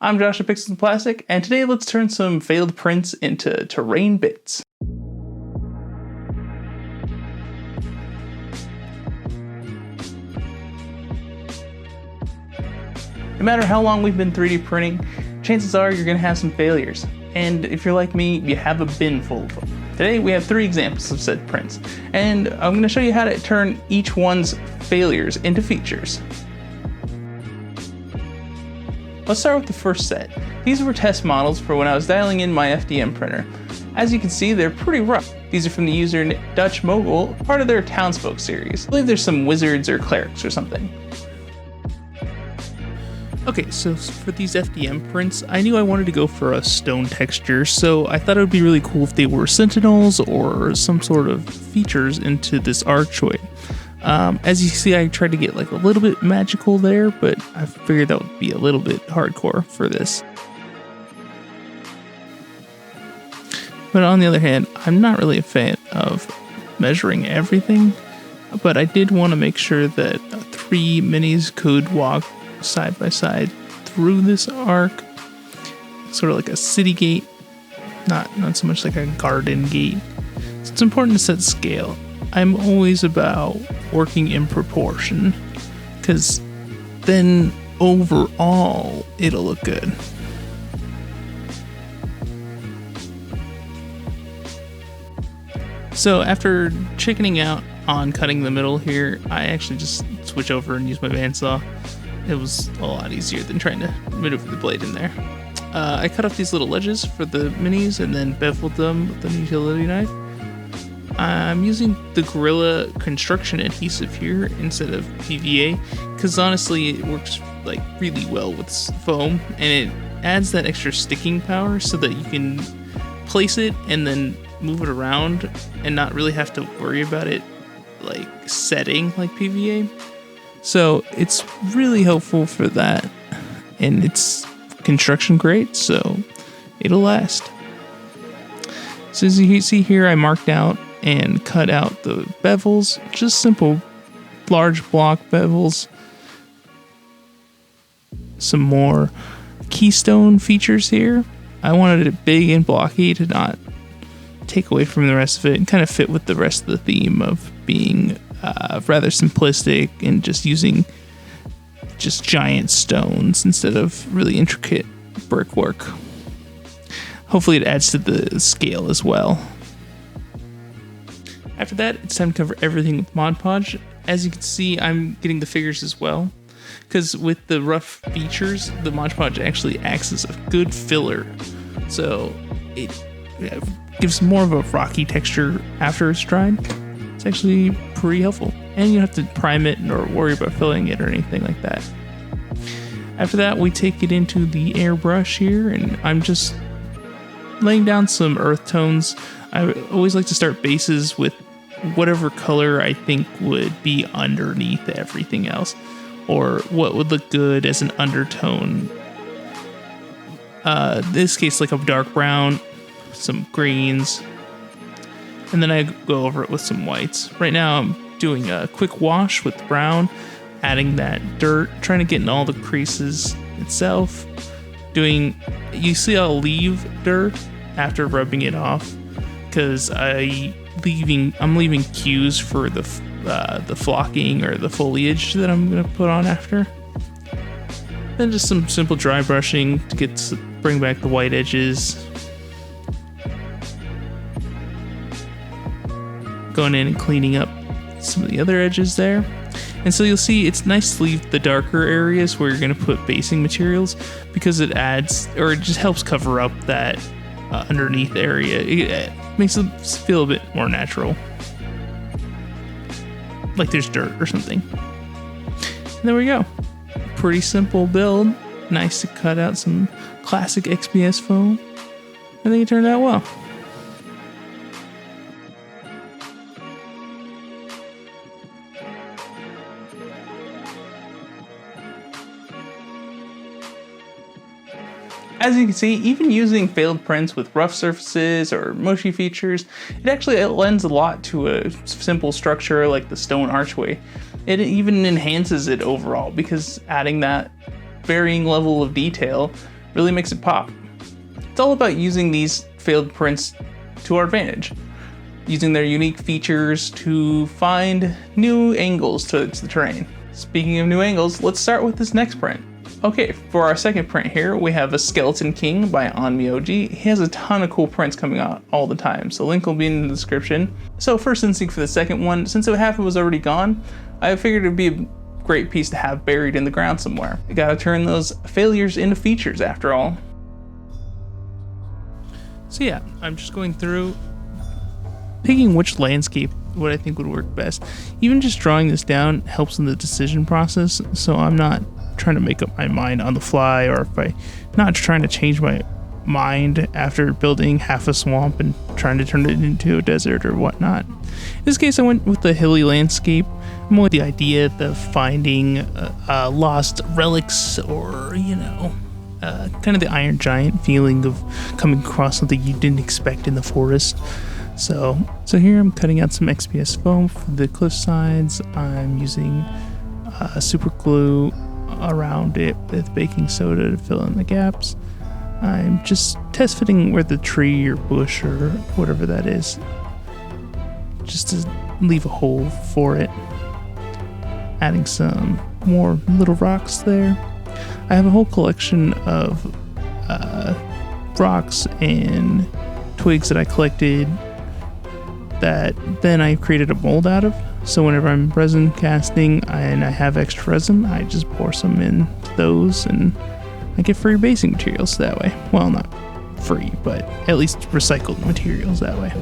I'm Josh of Pixels and Plastic, and today let's turn some failed prints into terrain bits. No matter how long we've been 3D printing, chances are you're going to have some failures. And if you're like me, you have a bin full of them. Today we have 3 examples of said prints, and I'm going to show you how to turn each one's failures into features. Let's start with the first set. These were test models for when I was dialing in my FDM printer. As you can see, they're pretty rough. These are from the user Dutch Mogul, part of their Townsfolk series. I believe there's some wizards or clerics or something. Okay, so for these FDM prints, I knew I wanted to go for a stone texture, so I thought it would be really cool if they were sentinels or some sort of features into this archway. As you see, I tried to get like a little bit magical there, but I figured that would be a little bit hardcore for this. But on the other hand, I'm not really a fan of measuring everything, but I did want to make sure that 3 minis could walk side by side through this arc, sort of like a city gate, not so much like a garden gate. So it's important to set scale. I'm always about working in proportion, because then overall it'll look good. So after chickening out on cutting the middle here, I actually just switch over and use my bandsaw. It was a lot easier than trying to maneuver the blade in there. I cut off these little ledges for the minis and then beveled them with an utility knife. I'm using the Gorilla construction adhesive here instead of PVA, because honestly it works like really well with foam, and it adds that extra sticking power so that you can place it and then move it around and not really have to worry about it like setting like PVA. So it's really helpful for that, and it's construction grade, so it'll last. So as you see here, I marked out and cut out the bevels, just simple large block bevels. Some more keystone features here. I wanted it big and blocky to not take away from the rest of it and kind of fit with the rest of the theme of being rather simplistic and just using just giant stones instead of really intricate brickwork. Hopefully it adds to the scale as well. After that, it's time to cover everything with Mod Podge. As you can see, I'm getting the figures as well, because with the rough features, the Mod Podge actually acts as a good filler. So it gives more of a rocky texture after it's dried. It's actually pretty helpful, and you don't have to prime it or worry about filling it or anything like that. After that, we take it into the airbrush here, and I'm just laying down some earth tones. I always like to start bases with whatever color I think would be underneath everything else, or what would look good as an undertone. In this case, like a dark brown, some greens, and then I go over it with some whites. Right now I'm doing a quick wash with brown, adding that dirt, trying to get in all the creases itself. You see I'll leave dirt after rubbing it off, because I'm leaving cues for the flocking or the foliage that I'm going to put on after. Then just some simple dry brushing to bring back the white edges. Going in and cleaning up some of the other edges there. And so you'll see it's nice to leave the darker areas where you're going to put basing materials, because it adds, or it just helps cover up that underneath area. It makes it feel a bit more natural, like there's dirt or something. And there we go. Pretty simple build. Nice to cut out some classic XPS foam. I think it turned out well. As you can see, even using failed prints with rough surfaces or mushy features, it lends a lot to a simple structure like the stone archway. It even enhances it overall, because adding that varying level of detail really makes it pop. It's all about using these failed prints to our advantage, using their unique features to find new angles to the terrain. Speaking of new angles, let's start with this next print. Okay, for our second print here, we have a Skeleton King by OnMeOG. He has a ton of cool prints coming out all the time, so link will be in the description. So first instinct for the second one, since half of it was already gone, I figured it'd be a great piece to have buried in the ground somewhere. You gotta turn those failures into features after all. So yeah, I'm just going through, picking which landscape what I think would work best. Even just drawing this down helps in the decision process, so I'm not trying to make up my mind on the fly, or if I'm not trying to change my mind after building half a swamp and trying to turn it into a desert or whatnot. In this case, I went with the hilly landscape, more the idea of finding lost relics, or kind of the Iron Giant feeling of coming across something you didn't expect in the forest. So here I'm cutting out some XPS foam for the cliff sides. I'm using super glue around it with baking soda to fill in the gaps. I'm just test fitting where the tree or bush or whatever that is, just to leave a hole for it. Adding some more little rocks there. I have a whole collection of rocks and twigs that I collected that then I created a mold out of. So whenever I'm resin casting and I have extra resin, I just pour some in those and I get free basing materials that way. Well, not free, but at least recycled materials that way.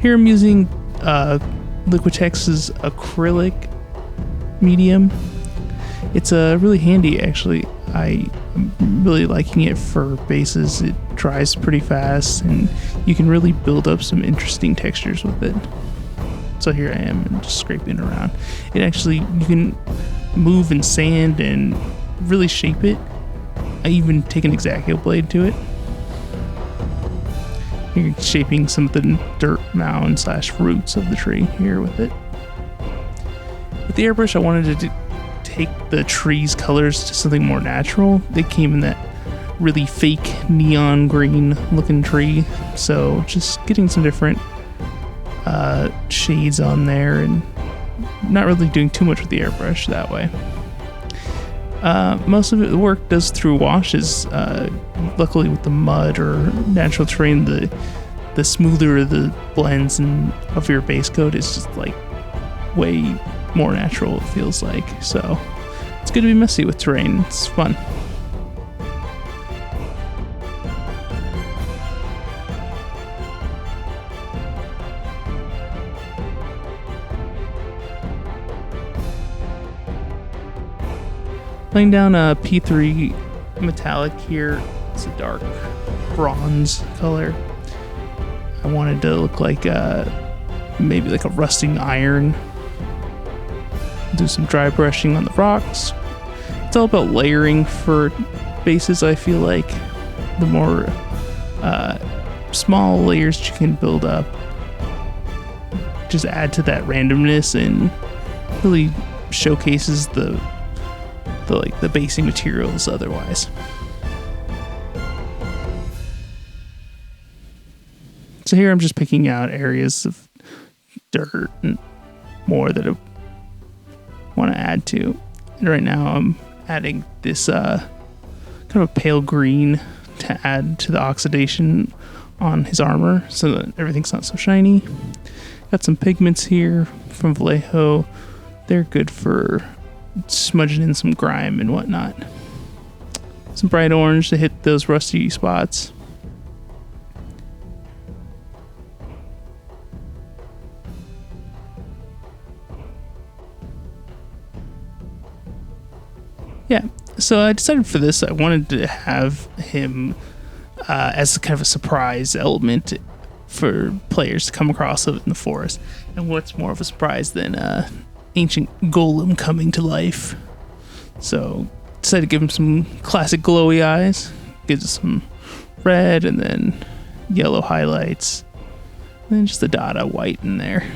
Here I'm using Liquitex's acrylic medium. It's really handy actually. I'm really liking it for bases. It dries pretty fast and you can really build up some interesting textures with it. So here I am and just scraping around. It actually, you can move and sand and really shape it. I even take an X-Acto blade to it. You're shaping some of the dirt mound / roots of the tree here with it. With the airbrush, I wanted to take the tree's colors to something more natural. They came in that really fake neon green looking tree. So just getting some different shades on there and not really doing too much with the airbrush that way. Most of the work does through washes. Luckily with the mud or natural terrain, the smoother the blends and of your base coat is just like way more natural, it feels like. So it's good to be messy with terrain. It's fun. Laying down a P3 metallic here. It's a dark bronze color. I wanted to look like maybe like a rusting iron. Do some dry brushing on the rocks. It's all about layering for bases. I feel like the more small layers you can build up just add to that randomness and really showcases the basing materials otherwise. So here I'm just picking out areas of dirt and more that I want to add to. And right now I'm adding this kind of a pale green to add to the oxidation on his armor so that everything's not so shiny. Got some pigments here from Vallejo. They're good for smudging in some grime and whatnot. Some bright orange to hit those rusty spots. Yeah, so I decided for this I wanted to have him as kind of a surprise element for players to come across in the forest. And what's more of a surprise than ancient golem coming to life? So decided to give him some classic glowy eyes. Gives us some red and then yellow highlights. And then just a dot of white in there.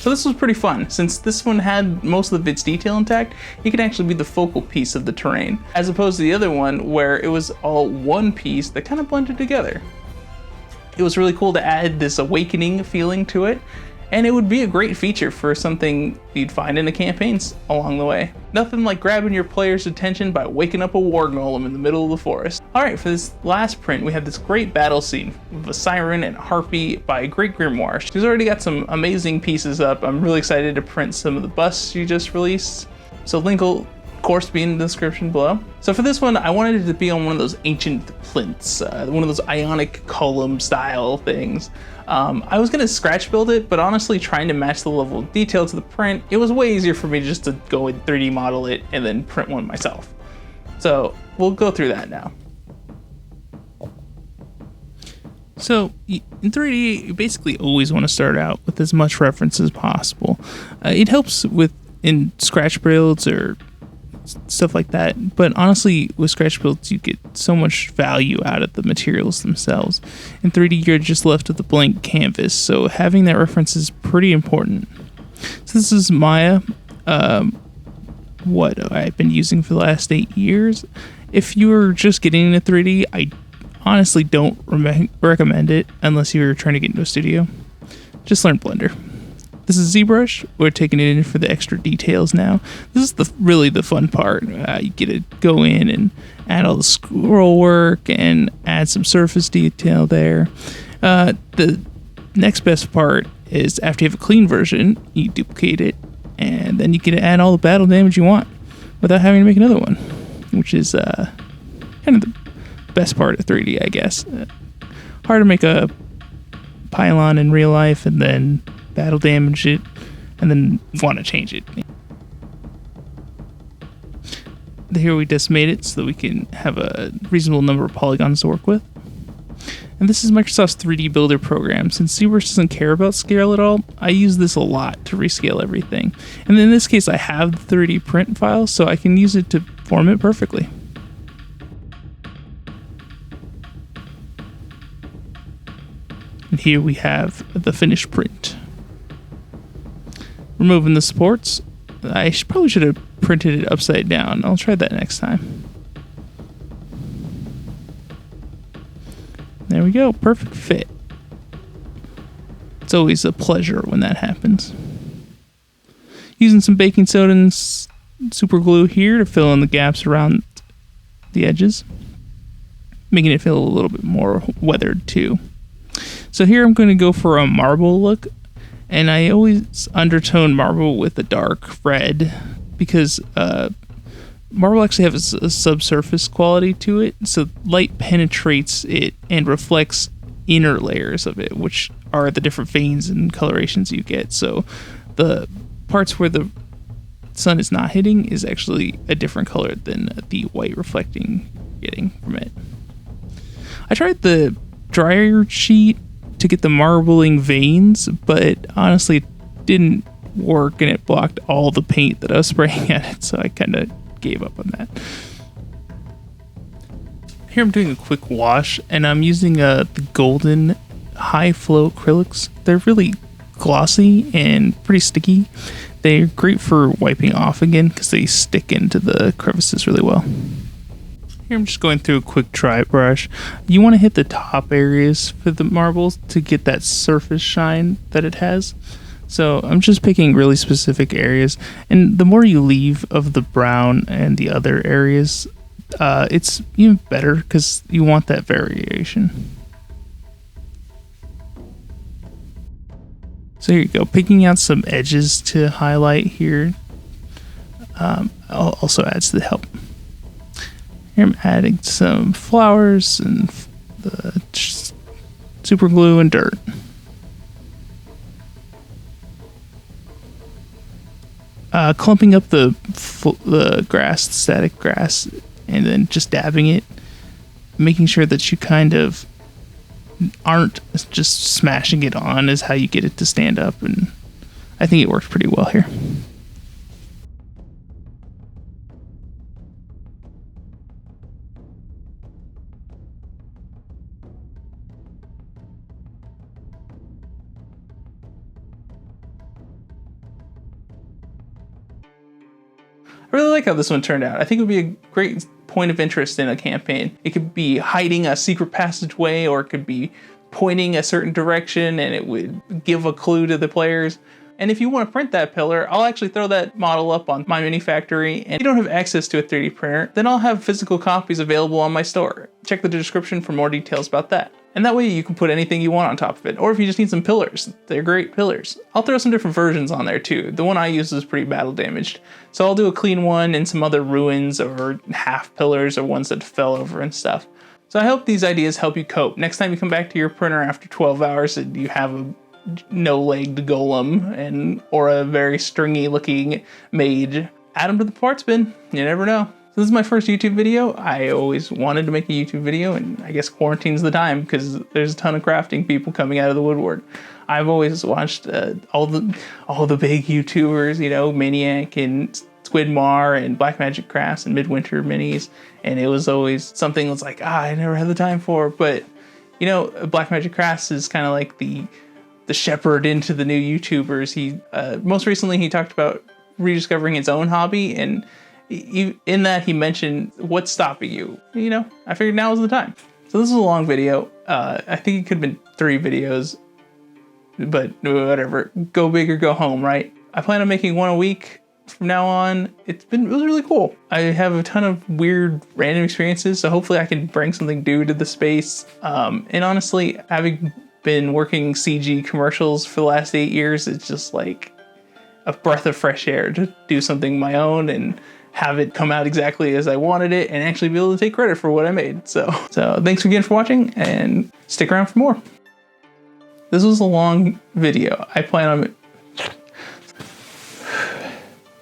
So this was pretty fun. Since this one had most of the vids detail intact, it could actually be the focal piece of the terrain, as opposed to the other one where it was all one piece that kind of blended together. It was really cool to add this awakening feeling to it, and it would be a great feature for something you'd find in the campaigns along the way. Nothing like grabbing your player's attention by waking up a war golem in the middle of the forest. Alright, for this last print, we have this great battle scene with a siren and a harpy by Great Grimoire. She's already got some amazing pieces up. I'm really excited to print some of the busts she just released. So link will, of course, be in the description below. So for this one, I wanted it to be on one of those ancient plinths, one of those ionic column style things. I was gonna scratch build it, but honestly trying to match the level of detail to the print, it was way easier for me just to go and 3D model it and then print one myself. So we'll go through that now. So in 3D, you basically always want to start out with as much reference as possible. It helps in scratch builds or stuff like that, but honestly with scratch builds you get so much value out of the materials themselves. In 3D you're just left with a blank canvas, so having that reference is pretty important. So this is Maya, what I've been using for the last 8 years. If you're just getting into 3D, I honestly don't recommend it unless you're trying to get into a studio. Just learn Blender. This is ZBrush. We're taking it in for the extra details now. This is really the fun part. You get to go in and add all the scroll work and add some surface detail there. The next best part is after you have a clean version, you duplicate it, and then you can add all the battle damage you want without having to make another one, which is kind of the best part of 3D, I guess. Hard to make a pylon in real life and then battle damage it and then want to change it. Here we decimate it so that we can have a reasonable number of polygons to work with. And this is Microsoft's 3D Builder program. Since ZBrush doesn't care about scale at all, I use this a lot to rescale everything. And in this case, I have the 3D print file, so I can use it to form it perfectly. And here we have the finished print. Removing the supports. I probably should have printed it upside down. I'll try that next time. There we go, perfect fit. It's always a pleasure when that happens. Using some baking soda and super glue here to fill in the gaps around the edges, making it feel a little bit more weathered too. So here I'm going to go for a marble look, and I always undertone marble with a dark red because marble actually has a subsurface quality to it, so light penetrates it and reflects inner layers of it, which are the different veins and colorations you get. So the parts where the sun is not hitting is actually a different color than the white reflecting getting from it. I tried the dryer sheet to get the marbling veins, but honestly it didn't work and it blocked all the paint that I was spraying at it, so I kind of gave up on that. Here I'm doing a quick wash, and I'm using the golden high flow acrylics. They're really glossy and pretty sticky. They're great for wiping off again because they stick into the crevices really well. Here I'm just going through a quick dry brush. You want to hit the top areas for the marbles to get that surface shine that it has. So I'm just picking really specific areas, and the more you leave of the brown and the other areas, it's even better because you want that variation. So here you go, picking out some edges to highlight here also adds to the help. Here I'm adding some flowers and the super glue and dirt. Clumping up the grass, the static grass, and then just dabbing it, making sure that you kind of aren't just smashing it on is how you get it to stand up, and I think it worked pretty well here. I really like how this one turned out. I think it would be a great point of interest in a campaign. It could be hiding a secret passageway, or it could be pointing a certain direction and it would give a clue to the players. And if you want to print that pillar, I'll actually throw that model up on my mini factory. And if you don't have access to a 3D printer, then I'll have physical copies available on my store. Check the description for more details about that. And that way you can put anything you want on top of it. Or if you just need some pillars, they're great pillars. I'll throw some different versions on there too. The one I use is pretty battle damaged. So I'll do a clean one and some other ruins or half pillars or ones that fell over and stuff. So I hope these ideas help you cope. Next time you come back to your printer after 12 hours and you have a no-legged golem or a very stringy looking mage, add them to the parts bin. You never know. So this is my first YouTube video. I always wanted to make a YouTube video, and I guess quarantine's the time because there's a ton of crafting people coming out of the woodwork. I've always watched all the big YouTubers, you know, Miniac and Squidmar and BlackMagicCrafts and MidwinterMinis, and it was always something that's like, I never had the time for. But you know, BlackMagicCrafts is kind of like the shepherd into the new YouTubers. He most recently he talked about rediscovering his own hobby, and in that he mentioned what's stopping you. You know, I figured now was the time. So this is a long video. I think it could have been 3 videos, but whatever. Go big or go home, right? I plan on making one a week from now on. It was really cool. I have a ton of weird random experiences, so hopefully I can bring something new to the space. And honestly, having been working CG commercials for the last 8 years, it's just like a breath of fresh air to do something my own and have it come out exactly as I wanted it and actually be able to take credit for what I made. So thanks again for watching, and stick around for more. This was a long video. I plan on